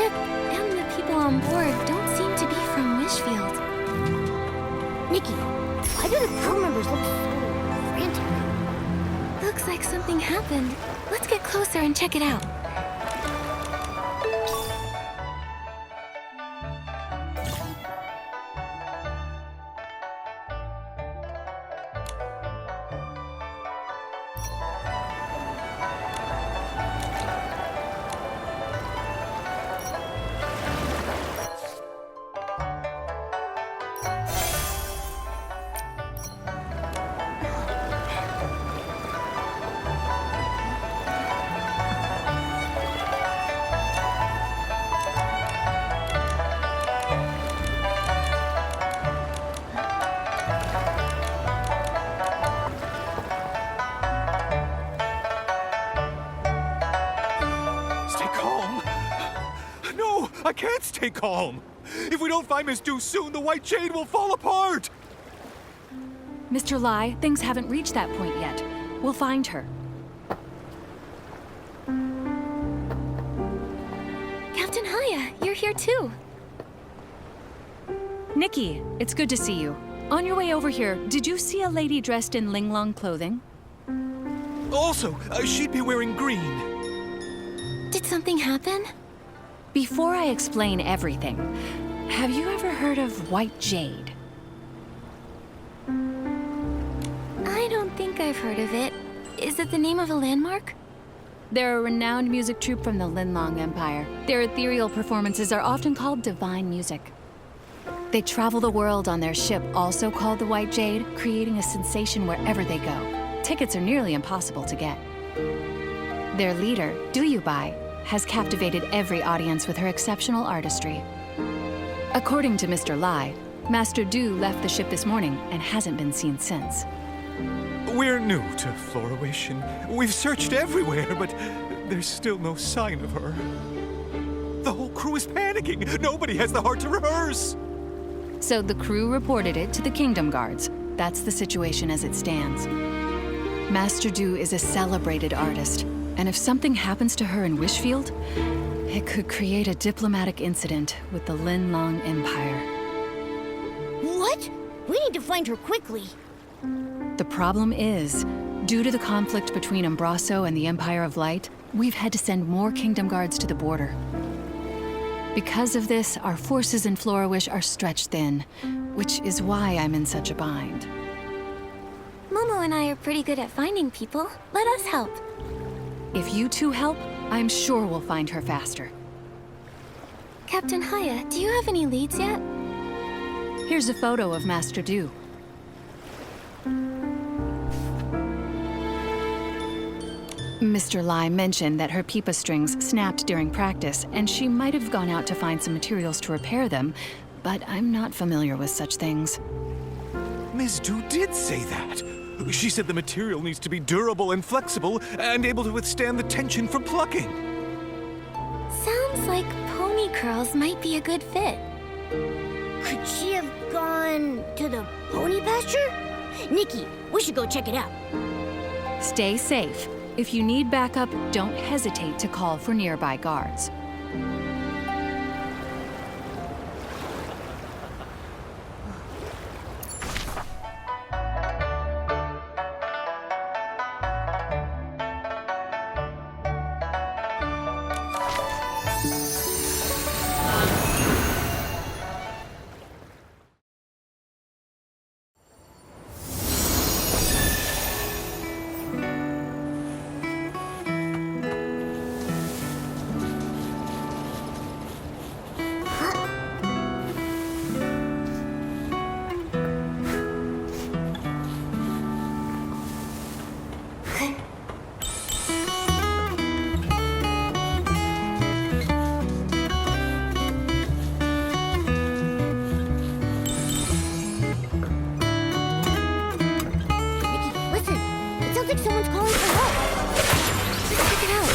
ship and the people on board don't seem to be from Wishfield. Nikki, why do the crew members look so frantic? Looks like something happened. Let's get closer and check it out. I can't stay calm. If we don't find Miss Du soon, the White Jade will fall apart. Mr. Lai, things haven't reached that point yet. We'll find her. Captain Haya, you're here too. Nikki, it's good to see you. On your way over here, did you see a lady dressed in Linglong clothing? Also, she'd be wearing green. Did something happen? Before I explain everything, have you ever heard of White Jade? I don't think I've heard of it. Is it the name of a landmark? They're a renowned music troupe from the Linlong Empire. Their ethereal performances are often called divine music. They travel the world on their ship, also called the White Jade, creating a sensation wherever they go. Tickets are nearly impossible to get. Their leader, Duyubai, has captivated every audience with her exceptional artistry. According to Mr. Lai, Master Du left the ship this morning and hasn't been seen since. We're new to Florawation. We've searched everywhere, but there's still no sign of her. The whole crew is panicking. Nobody has the heart to rehearse. So the crew reported it to the Kingdom Guards. That's the situation as it stands. Master Du is a celebrated artist, and if something happens to her in Wishfield, it could create a diplomatic incident with the Linlong Empire. What? We need to find her quickly. The problem is, due to the conflict between Umbraso and the Empire of Light, we've had to send more Kingdom Guards to the border. Because of this, our forces in Florawish are stretched thin, which is why I'm in such a bind. Momo and I are pretty good at finding people. Let us help. If you two help, I'm sure we'll find her faster. Captain Haya, do you have any leads yet? Here's a photo of Master Du. Mr. Lai mentioned that her pipa strings snapped during practice, and she might have gone out to find some materials to repair them, but I'm not familiar with such things. Ms. Du did say that. She said the material needs to be durable and flexible and able to withstand the tension from plucking. Sounds like pony curls might be a good fit. Could she have gone to the pony pasture? Nikki, we should go check it out. Stay safe. If you need backup, don't hesitate to call for nearby guards. Someone's calling for help. Let's check it out.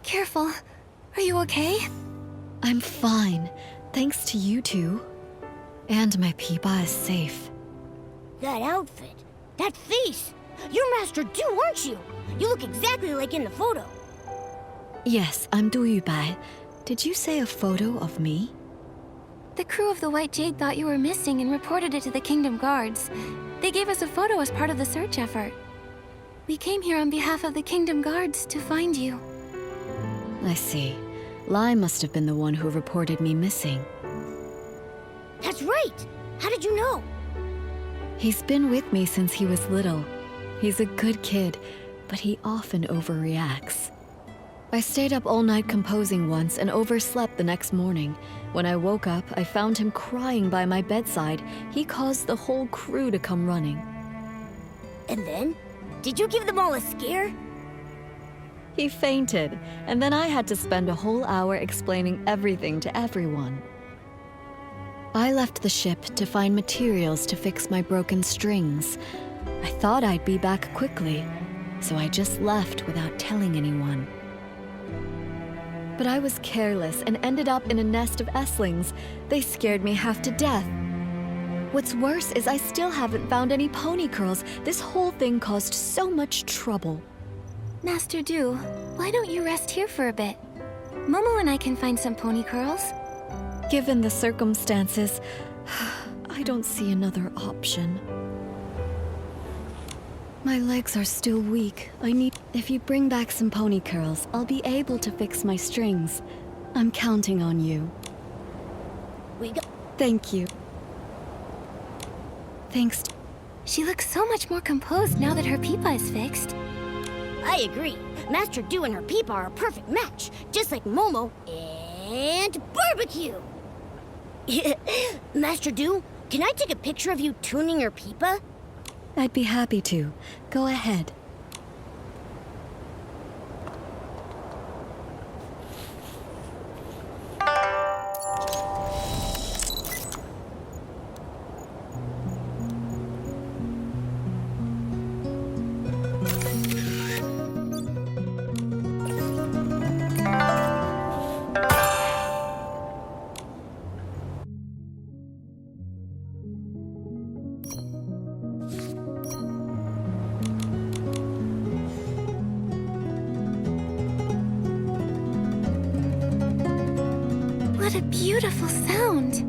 Careful. Are you okay? I'm fine, thanks to you two. And my Peepa is safe. That outfit, that face. You're Master Du, aren't you? You look exactly like in the photo. Yes, I'm Du Yubai. Did you say a photo of me? The crew of the White Jade thought you were missing and reported it to the Kingdom Guards. They gave us a photo as part of the search effort. We came here on behalf of the Kingdom Guards to find you. I see. Lai must have been the one who reported me missing. That's right. How did you know? He's been with me since he was little. He's a good kid, but he often overreacts. I stayed up all night composing once and overslept the next morning. When I woke up, I found him crying by my bedside. He caused the whole crew to come running. And then? Did you give them all a scare? He fainted, and then I had to spend a whole hour explaining everything to everyone. I left the ship to find materials to fix my broken strings. I thought I'd be back quickly, so I just left without telling anyone. But I was careless and ended up in a nest of Esslings. They scared me half to death. What's worse is I still haven't found any pony curls. This whole thing caused so much trouble. Master Du, why don't you rest here for a bit? Momo and I can find some pony curls. Given the circumstances, I don't see another option. My legs are still weak. If you bring back some pony curls, I'll be able to fix my strings. I'm counting on you. We go. Thank you. Thanks. She looks so much more composed now that her Peepa is fixed. I agree. Master Du and her Peepa are a perfect match, just like Momo and Barbecue. Master Du, can I take a picture of you tuning your Peepa? I'd be happy to. Go ahead. What a beautiful sound.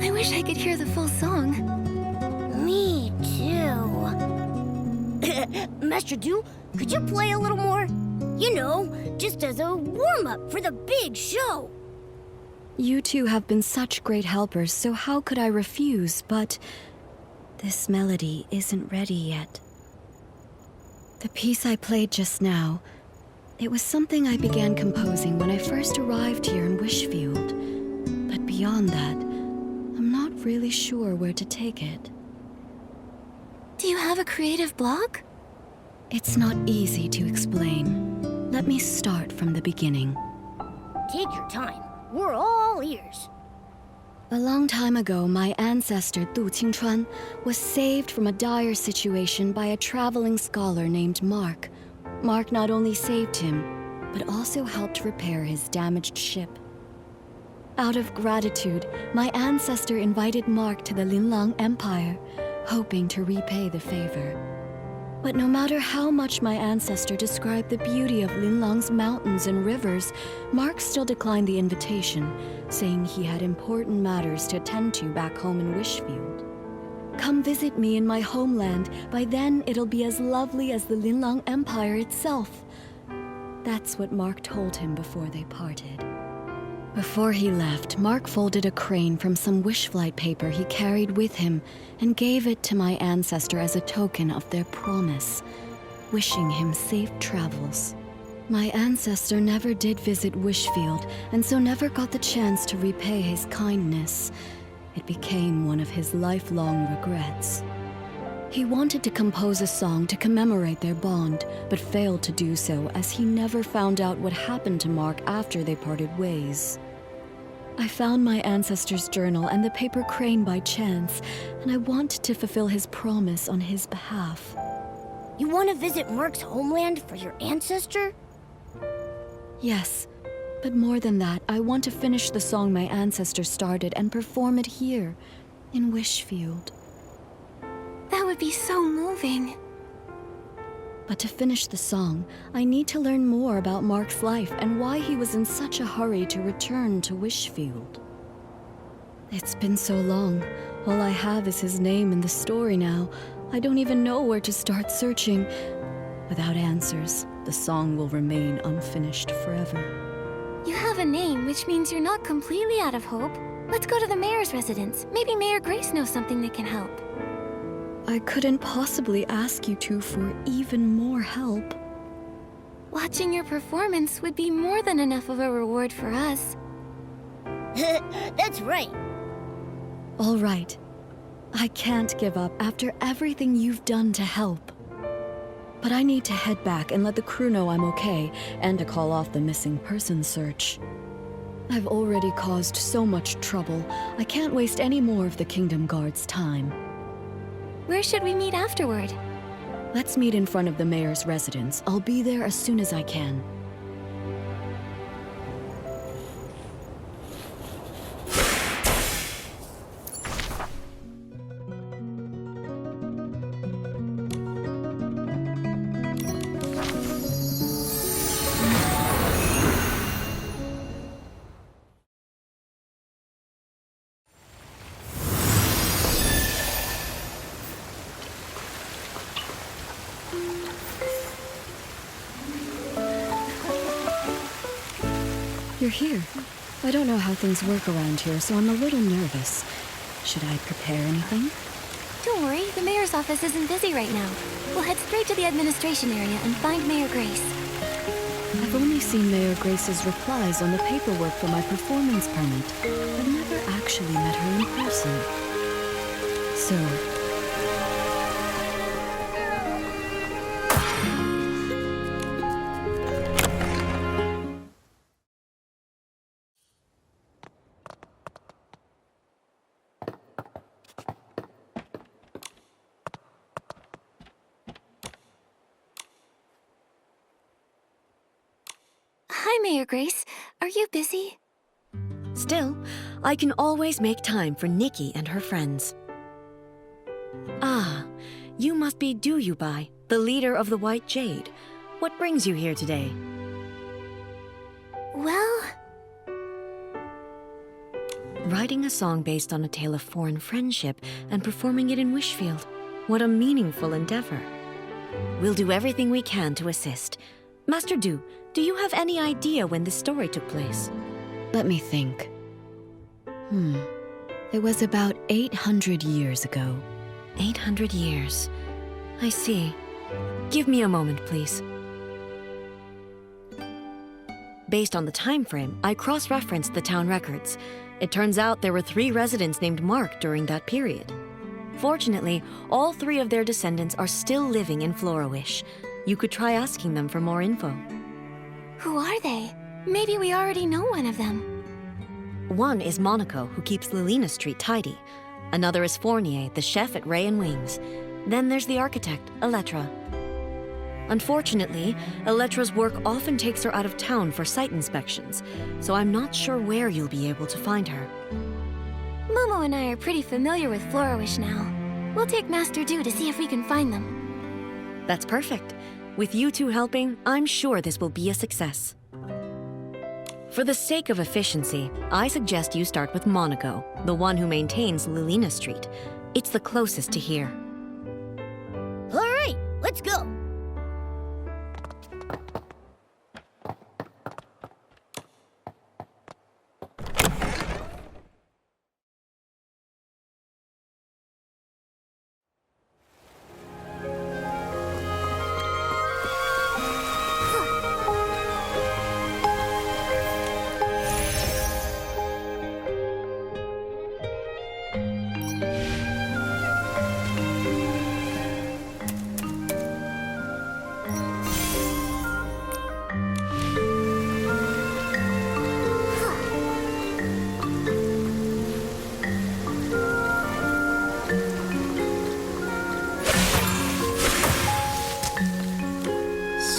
I wish I could hear the full song. Me too. Master Du, could you play a little more? You know, just as a warm-up for the big show. You two have been such great helpers, so how could I refuse? But this melody isn't ready yet. The piece I played just now, it was something I began composing when I first arrived here in Wishfield. But beyond that, I'm not really sure where to take it. Do you have a creative block? It's not easy to explain. Let me start from the beginning. Take your time. We're all ears. A long time ago, my ancestor Du Qingchuan was saved from a dire situation by a traveling scholar named Mark. Mark not only saved him, but also helped repair his damaged ship. Out of gratitude, my ancestor invited Mark to the Linlang Empire, hoping to repay the favor. But no matter how much my ancestor described the beauty of Linlang's mountains and rivers, Mark still declined the invitation, saying he had important matters to attend to back home in Wishfield. Come visit me in my homeland. By then, it'll be as lovely as the Linlang Empire itself. That's what Mark told him before they parted. Before he left, Mark folded a crane from some wishflight paper he carried with him and gave it to my ancestor as a token of their promise, wishing him safe travels. My ancestor never did visit Wishfield, and so never got the chance to repay his kindness. It became one of his lifelong regrets. He wanted to compose a song to commemorate their bond, but failed to do so as he never found out what happened to Mark after they parted ways. I found my ancestor's journal and the paper crane by chance, and I want to fulfill his promise on his behalf. You want to visit Mark's homeland for your ancestor? Yes, But more than that, I want to finish the song my ancestors started and perform it here, in Wishfield. That would be so moving. But to finish the song, I need to learn more about Mark's life and why he was in such a hurry to return to Wishfield. It's been so long. All I have is his name in the story now. I don't even know where to start searching. Without answers, the song will remain unfinished forever. You have a name, which means you're not completely out of hope. Let's go to the mayor's residence. Maybe Mayor Grace knows something that can help. I couldn't possibly ask you two for even more help. Watching your performance would be more than enough of a reward for us. That's right. All right. I can't give up after everything you've done to help. But I need to head back and let the crew know I'm okay, and to call off the missing person search. I've already caused so much trouble. I can't waste any more of the Kingdom Guard's time. Where should we meet afterward? Let's meet in front of the mayor's residence. I'll be there as soon as I can. You're here. I don't know how things work around here, so I'm a little nervous. Should I prepare anything? Don't worry, the mayor's office isn't busy right now. We'll head straight to the administration area and find Mayor Grace. I've only seen Mayor Grace's replies on the paperwork for my performance permit. I've never actually met her in person. So, Hi, Mayor Grace. Are you busy? Still, I can always make time for Nikki and her friends. Ah, you must be Duyubai, the leader of the White Jade. What brings you here today? Well, Writing a song based on a tale of foreign friendship and performing it in Wishfield. What a meaningful endeavor. We'll do everything we can to assist. Master Du, do you have any idea when this story took place? let me think. It was about 800 years ago. 800 years. I see. Give me a moment, please. Based on the time frame, I cross-referenced the town records. It turns out there were 3 residents named Mark during that period. Fortunately, all 3 of their descendants are still living in Florawish. You could try asking them for more info. who are they? Maybe we already know one of them. One is Monaco, who keeps Lilina Street tidy. Another is Fournier, the chef at Ray and Wings. Then there's the architect, Elettra. Unfortunately, Elettra's work often takes her out of town for site inspections, so I'm not sure where you'll be able to find her. Momo and I are pretty familiar with Florawish now. We'll take Master Du to see if we can find them. That's perfect. With you two helping, I'm sure this will be a success. For the sake of efficiency, I suggest you start with Monaco, the one who maintains Lilina Street. It's the closest to here. All right, let's go.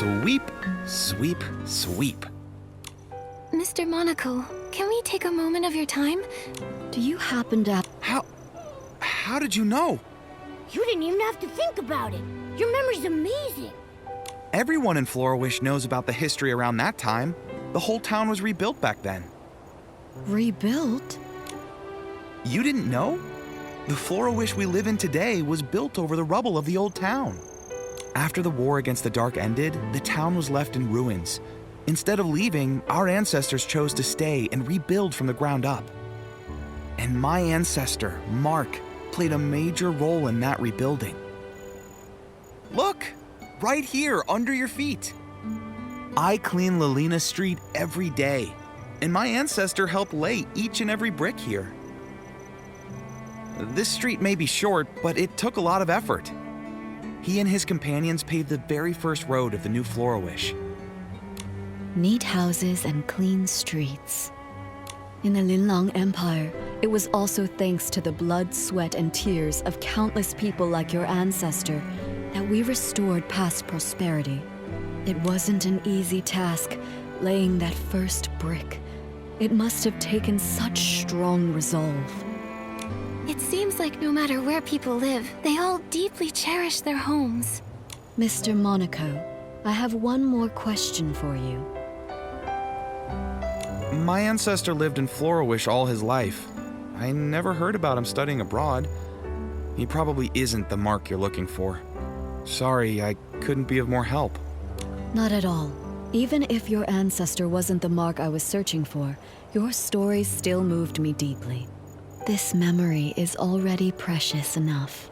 Sweep, sweep, sweep. Mr. Monaco, can we take a moment of your time? Do you happen to... How did you know? You didn't even have to think about it. Your memory's amazing. Everyone in Florawish knows about the history around that time. The whole town was rebuilt back then. Rebuilt? You didn't know? The Florawish we live in today was built over the rubble of the old town. After the war against the Dark ended, the town was left in ruins. Instead of leaving, our ancestors chose to stay and rebuild from the ground up. And my ancestor, Mark, played a major role in that rebuilding. Look! Right here, under your feet. I clean Lalina Street every day, and my ancestor helped lay each and every brick here. This street may be short, but it took a lot of effort. He and his companions paved the very first road of the new Florawish. Neat houses and clean streets. In the Linlang Empire, it was also thanks to the blood, sweat, and tears of countless people like your ancestor that we restored past prosperity. It wasn't an easy task, laying that first brick. It must have taken such strong resolve. It seems like no matter where people live, they all deeply cherish their homes. Mr. Monaco, I have one more question for you. My ancestor lived in Florawish all his life. I never heard about him studying abroad. He probably isn't the Mark you're looking for. Sorry, I couldn't be of more help. Not at all. Even if your ancestor wasn't the Mark I was searching for, your story still moved me deeply. This memory is already precious enough.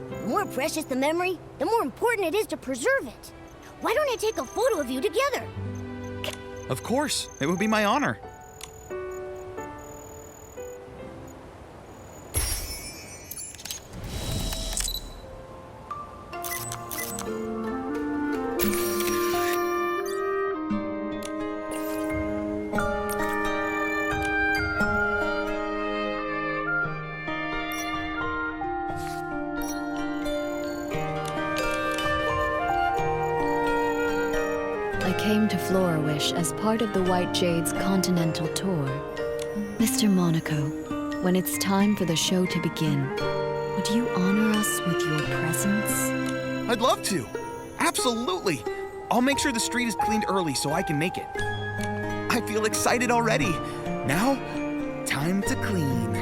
The more precious the memory, the more important it is to preserve it. Why don't I take a photo of you together? Of course, it would be my honor. I came to Florawish as part of the White Jade's continental tour. Mr. Monaco, when it's time for the show to begin, would you honor us with your presence? I'd love to. Absolutely. I'll make sure the street is cleaned early so I can make it. I feel excited already. Now, time to clean.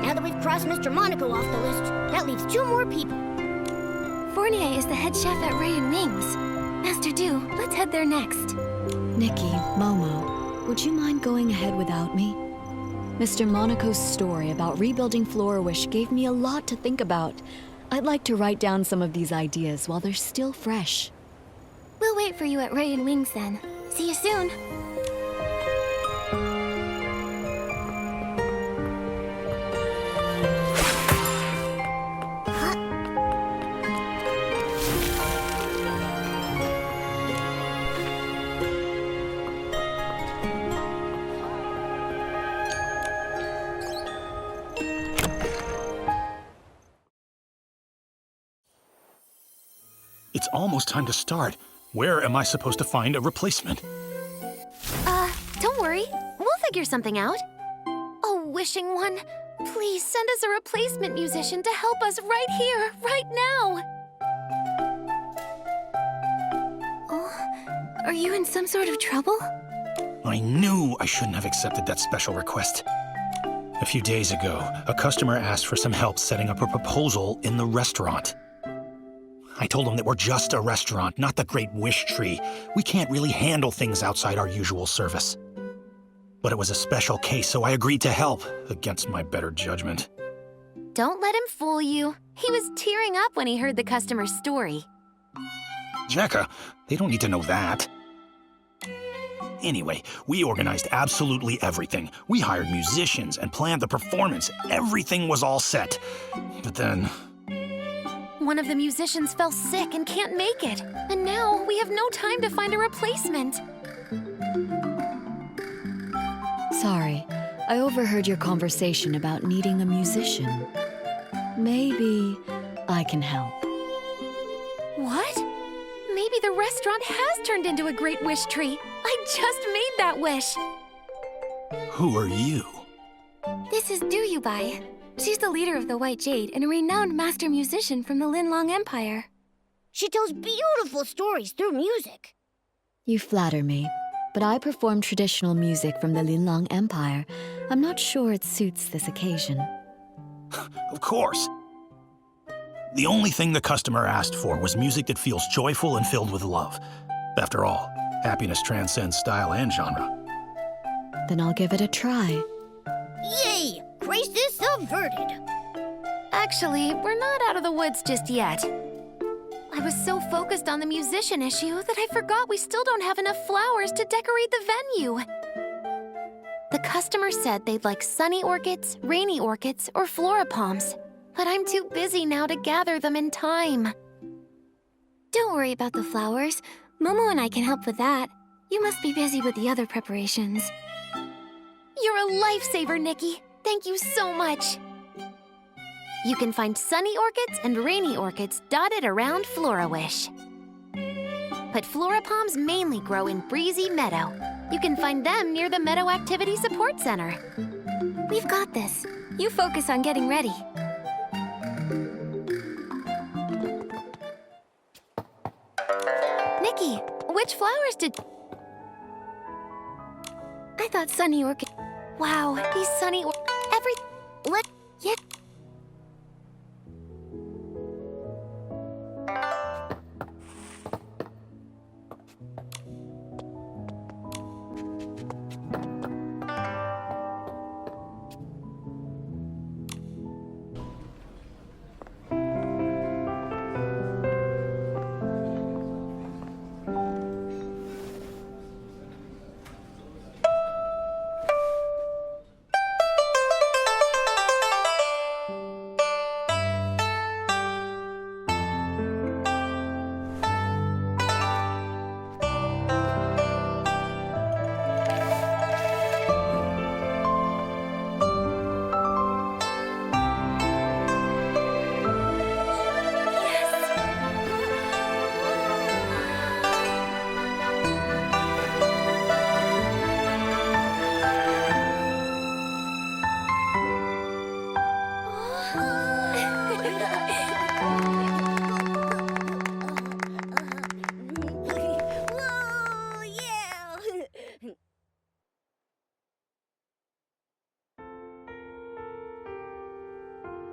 Now that we've crossed Mr. Monaco off the list, that leaves 2 more people. Fournier is the head chef at Ray and Wings. Master Du, let's head there next. Nikki, Momo, would you mind going ahead without me? Mr. Monaco's story about rebuilding Florawish gave me a lot to think about. I'd like to write down some of these ideas while they're still fresh. We'll wait for you at Ray and Wings then. See you soon. It's almost time to start. Where am I supposed to find a replacement? Don't worry. We'll figure something out. Oh, wishing one, please send us a replacement musician to help us right here, right now. Oh, are you in some sort of trouble? I knew I shouldn't have accepted that special request. A few days ago, a customer asked for some help setting up a proposal in the restaurant. I told him that we're just a restaurant, not the Great Wish Tree. We can't really handle things outside our usual service. But it was a special case, so I agreed to help, against my better judgment. Don't let him fool you. He was tearing up when he heard the customer's story. Jacka, they don't need to know that. Anyway, we organized absolutely everything. We hired musicians and planned the performance. Everything was all set. But then... One of the musicians fell sick and can't make it. And now we have no time to find a replacement. Sorry, I overheard your conversation about needing a musician. Maybe I can help. What? Maybe the restaurant has turned into a great wish tree. I just made that wish. Who are you? This is Duyubai. She's the leader of the White Jade and a renowned master musician from the Linlong Empire. She tells beautiful stories through music. You flatter me, but I perform traditional music from the Linlong Empire. I'm not sure it suits this occasion. Of course. The only thing the customer asked for was music that feels joyful and filled with love. After all, happiness transcends style and genre. Then I'll give it a try. Yay! Crisis averted. Actually, we're not out of the woods just yet. I was so focused on the musician issue that I forgot we still don't have enough flowers to decorate the venue. The customer said they'd like sunny orchids, rainy orchids, or floripalms, but I'm too busy now to gather them in time. Don't worry about the flowers. Momo and I can help with that. You must be busy with the other preparations. You're a lifesaver, Nikki. Thank you so much. You can find sunny orchids and rainy orchids dotted around Florawish. But floripalms mainly grow in Breezy Meadow. You can find them near the Meadow Activity Support Center. We've got this. You focus on getting ready. Nikki, which flowers did... I thought sunny orchid... Wow, these sunny or... Let... Yeah... Whoa, yeah!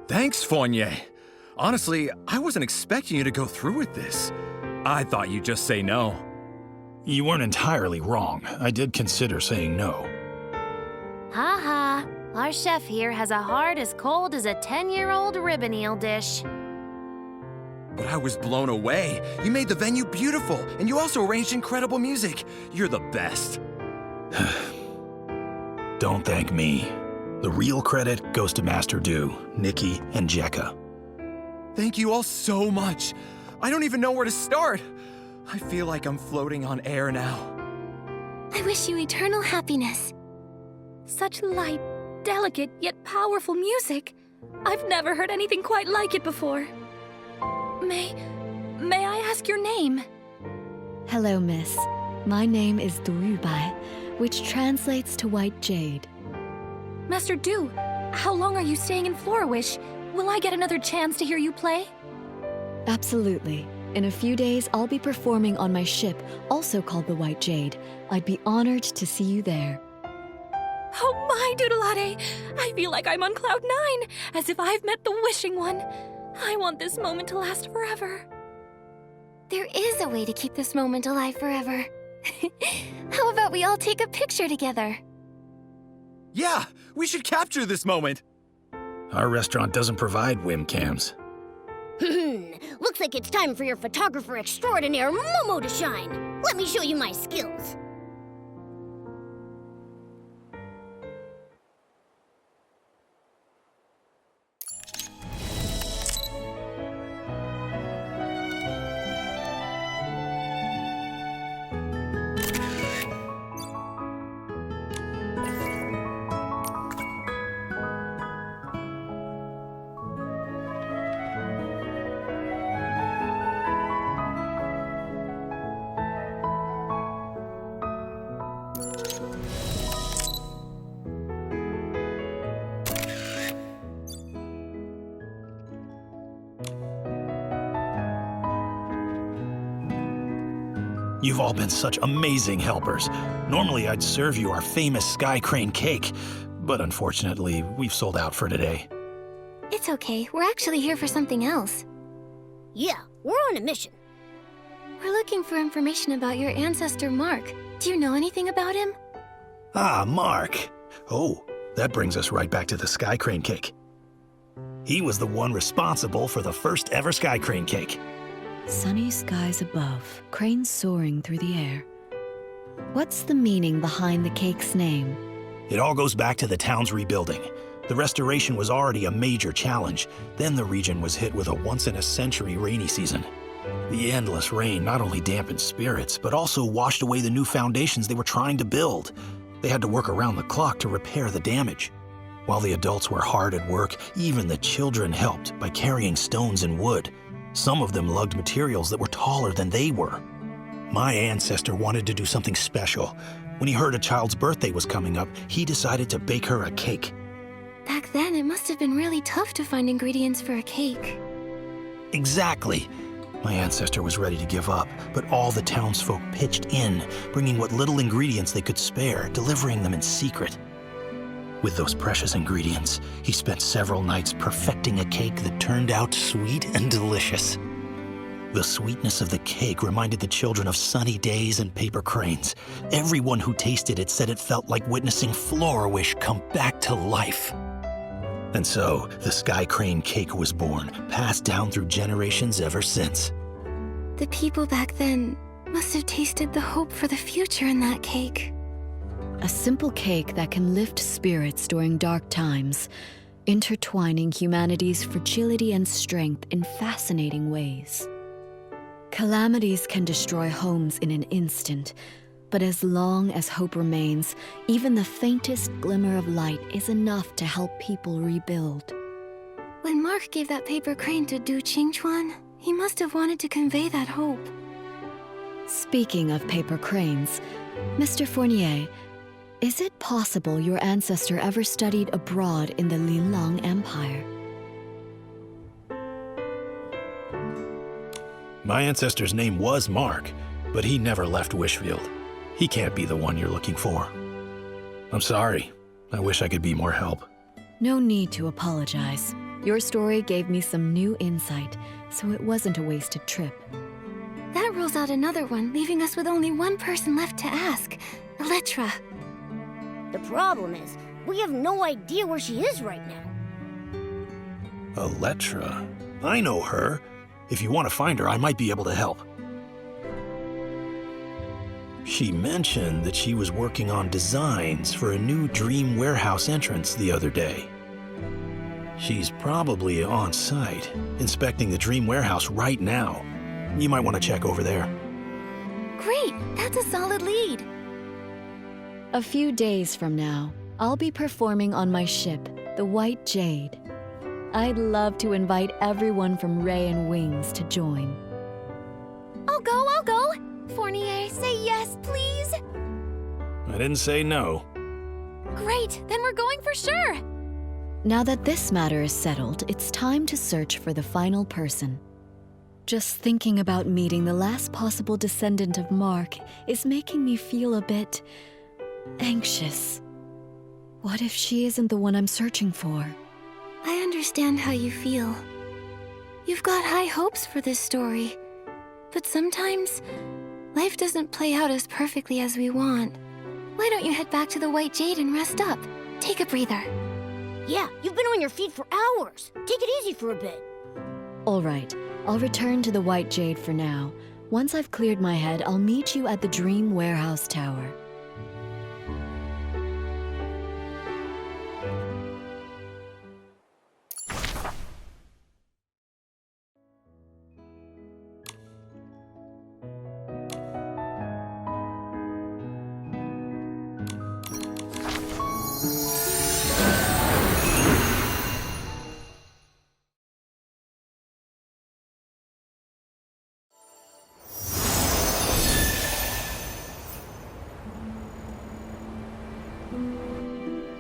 Thanks, Fournier. Honestly, I wasn't expecting you to go through with this. I thought you'd just say no. You weren't entirely wrong. I did consider saying no. Ha. Our chef here has a heart as cold as a 10-year-old ribbon eel dish. But I was blown away. You made the venue beautiful, and you also arranged incredible music. You're the best. Don't thank me. The real credit goes to Master Du, Nikki, and Jekka. Thank you all so much. I don't even know where to start. I feel like I'm floating on air now. I wish you eternal happiness. Such light, delicate, yet powerful music. I've never heard anything quite like it before. May I ask your name? Hello, miss. My name is Duyubai, which translates to White Jade. Master Du, how long are you staying in Florawish? Will I get another chance to hear you play? Absolutely. In a few days, I'll be performing on my ship, also called the White Jade. I'd be honored to see you there. Oh my, Doodleade! I feel like I'm on cloud 9, as if I've met the Wishing One. I want this moment to last forever. There is a way to keep this moment alive forever. How about we all take a picture together? Yeah, we should capture this moment. Our restaurant doesn't provide webcams. Looks like it's time for your photographer extraordinaire, Momo, to shine. Let me show you my skills. You've all been such amazing helpers. Normally, I'd serve you our famous sky crane cake, but unfortunately, we've sold out for today. It's okay. We're actually here for something else. Yeah, we're on a mission. We're looking for information about your ancestor, Mark. Do you know anything about him? Ah, Mark. Oh, that brings us right back to the sky crane cake. He was the one responsible for the first ever sky crane cake. Sunny skies above, cranes soaring through the air. What's the meaning behind the cake's name? It all goes back to the town's rebuilding. The restoration was already a major challenge. Then the region was hit with a once-in-a-century rainy season. The endless rain not only dampened spirits, but also washed away the new foundations they were trying to build. They had to work around the clock to repair the damage. While the adults were hard at work, even the children helped by carrying stones and wood. Some of them lugged materials that were taller than they were. My ancestor wanted to do something special. When he heard a child's birthday was coming up, he decided to bake her a cake. Back then, it must have been really tough to find ingredients for a cake. Exactly. My ancestor was ready to give up, but all the townsfolk pitched in, bringing what little ingredients they could spare, delivering them in secret. With those precious ingredients, he spent several nights perfecting a cake that turned out sweet and delicious. The sweetness of the cake reminded the children of sunny days and paper cranes. Everyone who tasted it said it felt like witnessing Flourish come back to life. And so, the Sky Crane cake was born, passed down through generations ever since. The people back then must have tasted the hope for the future in that cake. A simple cake that can lift spirits during dark times, intertwining humanity's fragility and strength in fascinating ways. Calamities can destroy homes in an instant, but as long as hope remains, even the faintest glimmer of light is enough to help people rebuild. When Mark gave that paper crane to Du Qingchuan, he must have wanted to convey that hope. Speaking of paper cranes, Mr. Fournier, is it possible your ancestor ever studied abroad in the Linlang Empire? My ancestor's name was Mark, but he never left Wishfield. He can't be the one you're looking for. I'm sorry. I wish I could be more help. No need to apologize. Your story gave me some new insight, so it wasn't a wasted trip. That rules out another one, leaving us with only one person left to ask, Elettra. The problem is, we have no idea where she is right now. Elettra? I know her. If you want to find her, I might be able to help. She mentioned that she was working on designs for a new dream warehouse entrance the other day. She's probably on site, inspecting the dream warehouse right now. You might want to check over there. Great, that's a solid lead. A few days from now, I'll be performing on my ship, the White Jade. I'd love to invite everyone from Ray and Wings to join. I'll go. Fournier, say yes, please. I didn't say no. Great, then we're going for sure. Now that this matter is settled, it's time to search for the final person. Just thinking about meeting the last possible descendant of Mark is making me feel a bit anxious. What if she isn't the one I'm searching for? I understand how you feel. You've got high hopes for this story. But sometimes, life doesn't play out as perfectly as we want. Why don't you head back to the White Jade and rest up? Take a breather. Yeah, you've been on your feet for hours. Take it easy for a bit. All right, I'll return to the White Jade for now. Once I've cleared my head, I'll meet you at the Dream Warehouse Tower.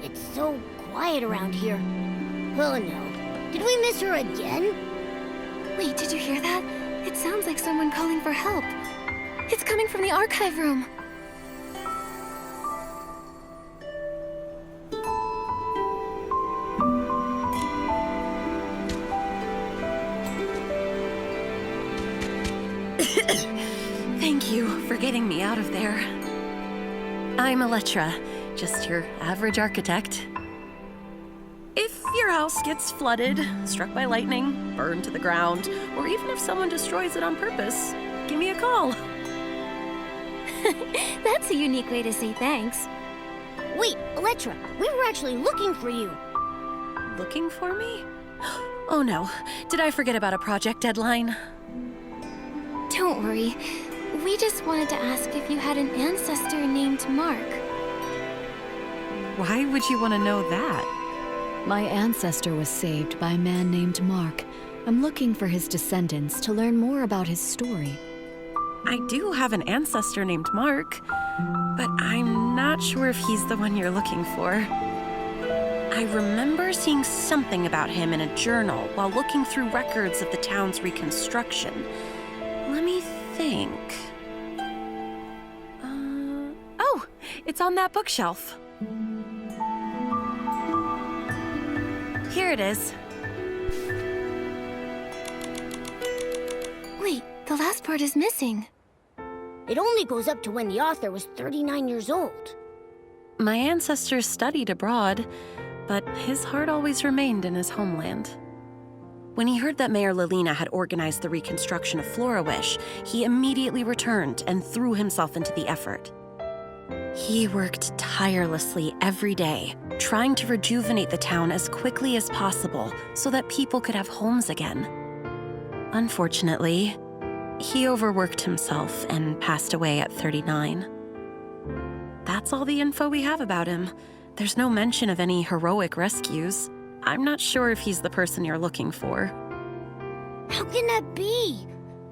It's so quiet around here. Oh no. Did we miss her again? Wait, did you hear that? It sounds like someone calling for help. It's coming from the archive room. Thank you for getting me out of there. I'm Elettra, just your average architect. If your house gets flooded, struck by lightning, burned to the ground, or even if someone destroys it on purpose, give me a call. That's a unique way to say thanks. Wait, Elettra, we were actually looking for you. Looking for me? Oh no, did I forget about a project deadline? Don't worry. We just wanted to ask if you had an ancestor named Mark. Why would you want to know that? My ancestor was saved by a man named Mark. I'm looking for his descendants to learn more about his story. I do have an ancestor named Mark, but I'm not sure if he's the one you're looking for. I remember seeing something about him in a journal while looking through records of the town's reconstruction. Let me think. Oh, it's on that bookshelf. Here it is. Wait, the last part is missing. It only goes up to when the author was 39 years old. My ancestors studied abroad, but his heart always remained in his homeland. When he heard that Mayor Lilina had organized the reconstruction of Florawish, he immediately returned and threw himself into the effort. He worked tirelessly every day, trying to rejuvenate the town as quickly as possible so that people could have homes again. Unfortunately, he overworked himself and passed away at 39. That's all the info we have about him. There's no mention of any heroic rescues. I'm not sure if he's the person you're looking for. How can that be?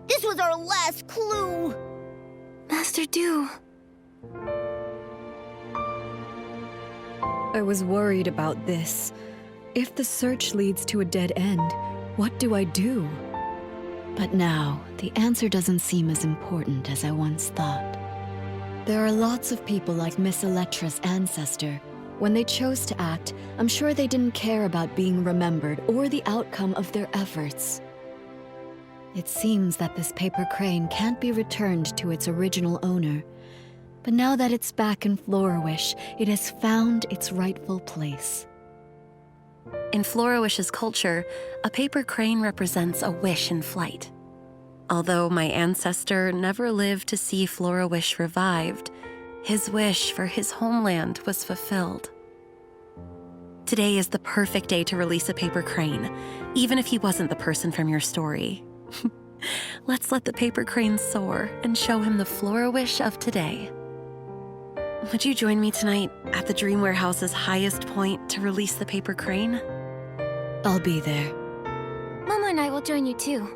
This was our last clue. Master Du. I was worried about this. If the search leads to a dead end, what do I do? But now, the answer doesn't seem as important as I once thought. There are lots of people like Miss Elettra's ancestor. When they chose to act, I'm sure they didn't care about being remembered or the outcome of their efforts. It seems that this paper crane can't be returned to its original owner. But now that it's back in Florawish, it has found its rightful place. In Florawish's culture, a paper crane represents a wish in flight. Although my ancestor never lived to see Florawish revived, his wish for his homeland was fulfilled. Today is the perfect day to release a paper crane, even if he wasn't the person from your story. Let's let the paper crane soar and show him the Florawish of today. Would you join me tonight at the Dream Warehouse's highest point to release the paper crane? I'll be there. Momo and I will join you too.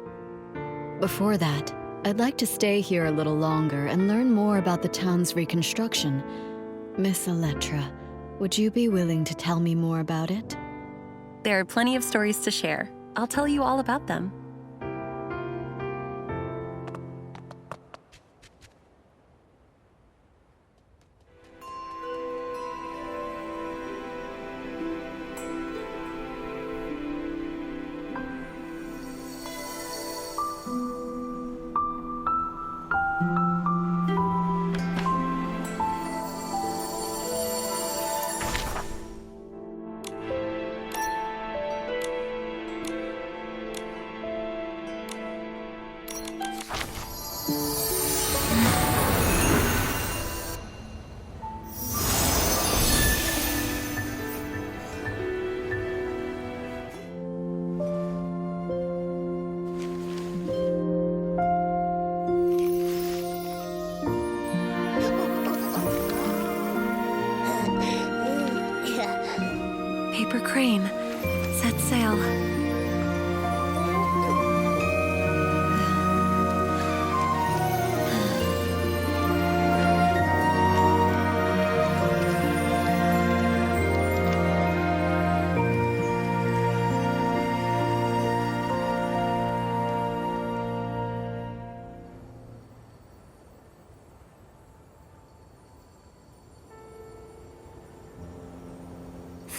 Before that, I'd like to stay here a little longer and learn more about the town's reconstruction. Miss Elettra, would you be willing to tell me more about it? There are plenty of stories to share. I'll tell you all about them.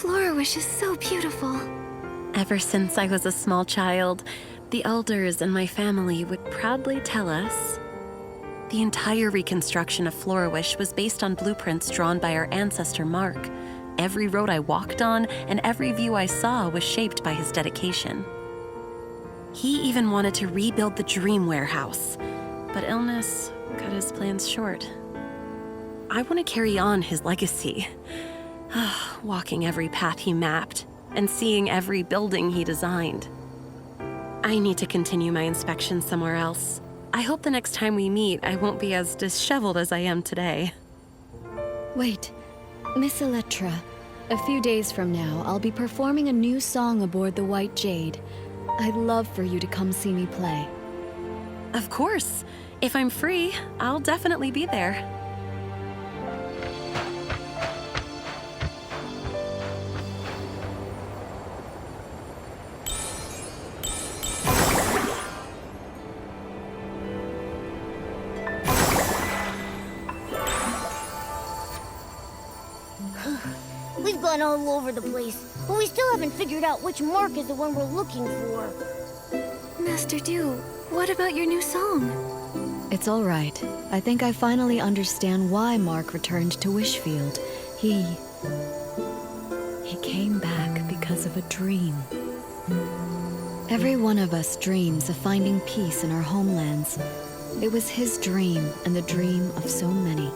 Florawish is so beautiful. Ever since I was a small child, the elders in my family would proudly tell us the entire reconstruction of Florawish was based on blueprints drawn by our ancestor Mark. Every road I walked on and every view I saw was shaped by his dedication. He even wanted to rebuild the Dream Warehouse, but illness cut his plans short. I want to carry on his legacy, walking every path he mapped and seeing every building he designed. I need to continue my inspection somewhere else. I hope the next time we meet, I won't be as disheveled as I am today. Wait, Miss Electra, a few days from now, I'll be performing a new song aboard the White Jade. I'd love for you to come see me play. Of course. If I'm free, I'll definitely be there. We've gone all over the place, but we still haven't figured out which Mark is the one we're looking for. Master Dew, what about your new song? It's all right. I think I finally understand why Mark returned to Wishfield. He came back because of a dream. Every one of us dreams of finding peace in our homelands. It was his dream and the dream of so many.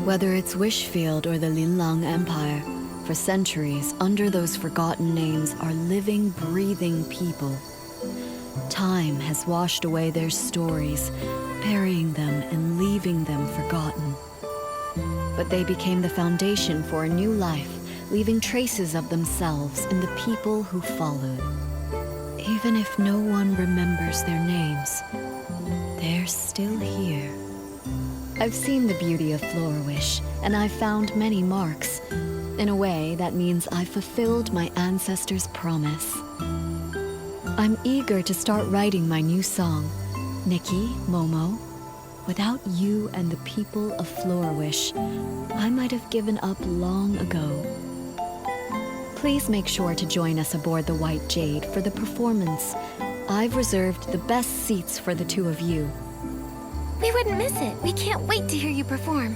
Whether it's Wishfield or the Linlang Empire, for centuries, under those forgotten names are living, breathing people. Time has washed away their stories, burying them and leaving them forgotten. But they became the foundation for a new life, leaving traces of themselves in the people who followed. Even if no one remembers their names, they're still here. I've seen the beauty of Florawish, and I've found many marks. In a way, that means I've fulfilled my ancestors' promise. I'm eager to start writing my new song, Nikki, Momo. Without you and the people of Florawish, I might have given up long ago. Please make sure to join us aboard the White Jade for the performance. I've reserved the best seats for the two of you. We wouldn't miss it. We can't wait to hear you perform.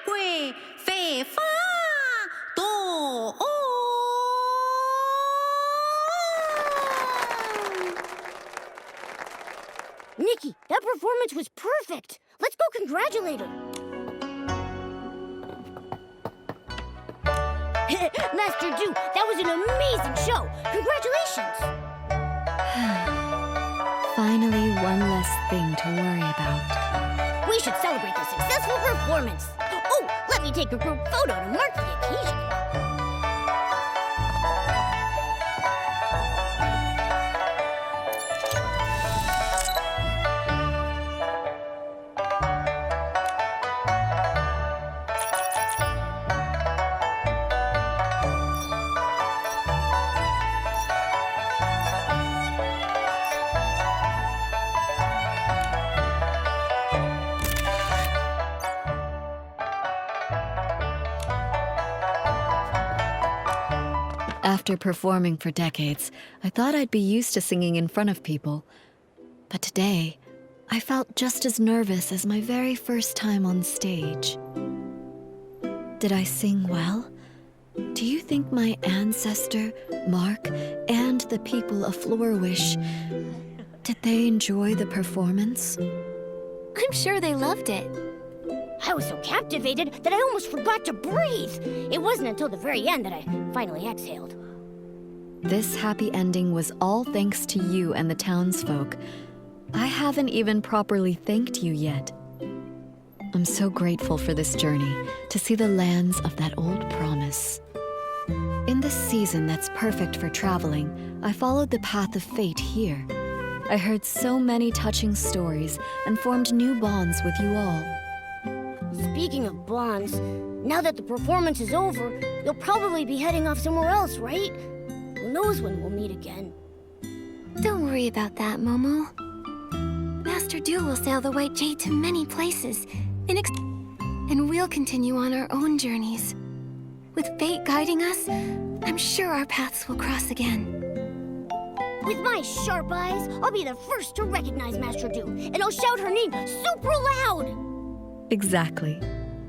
会飞发动。Nikki, that performance was perfect. Let's go congratulate her. Master Du, that was an amazing show. Congratulations. Finally, one less thing to worry about. We should celebrate the successful performance. Oh, let me take a group photo to mark the occasion. After performing for decades, I thought I'd be used to singing in front of people. But today, I felt just as nervous as my very first time on stage. Did I sing well? Do you think my ancestor, Mark, and the people of Florawish, did they enjoy the performance? I'm sure they loved it. I was so captivated that I almost forgot to breathe. It wasn't until the very end that I finally exhaled. This happy ending was all thanks to you and the townsfolk. I haven't even properly thanked you yet. I'm so grateful for this journey, to see the lands of that old promise. In this season that's perfect for traveling, I followed the path of fate here. I heard so many touching stories and formed new bonds with you all. Speaking of bonds, now that the performance is over, you'll probably be heading off somewhere else, right? Who knows when we'll meet again? Don't worry about that, Momo. Master Du will sail the White Jade to many places, and we'll continue on our own journeys. With fate guiding us, I'm sure our paths will cross again. With my sharp eyes, I'll be the first to recognize Master Du, and I'll shout her name super loud! Exactly.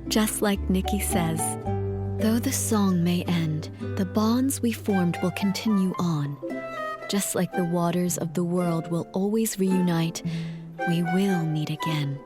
Just like Nikki says. Though the song may end, the bonds we formed will continue on. Just like the waters of the world will always reunite, we will meet again.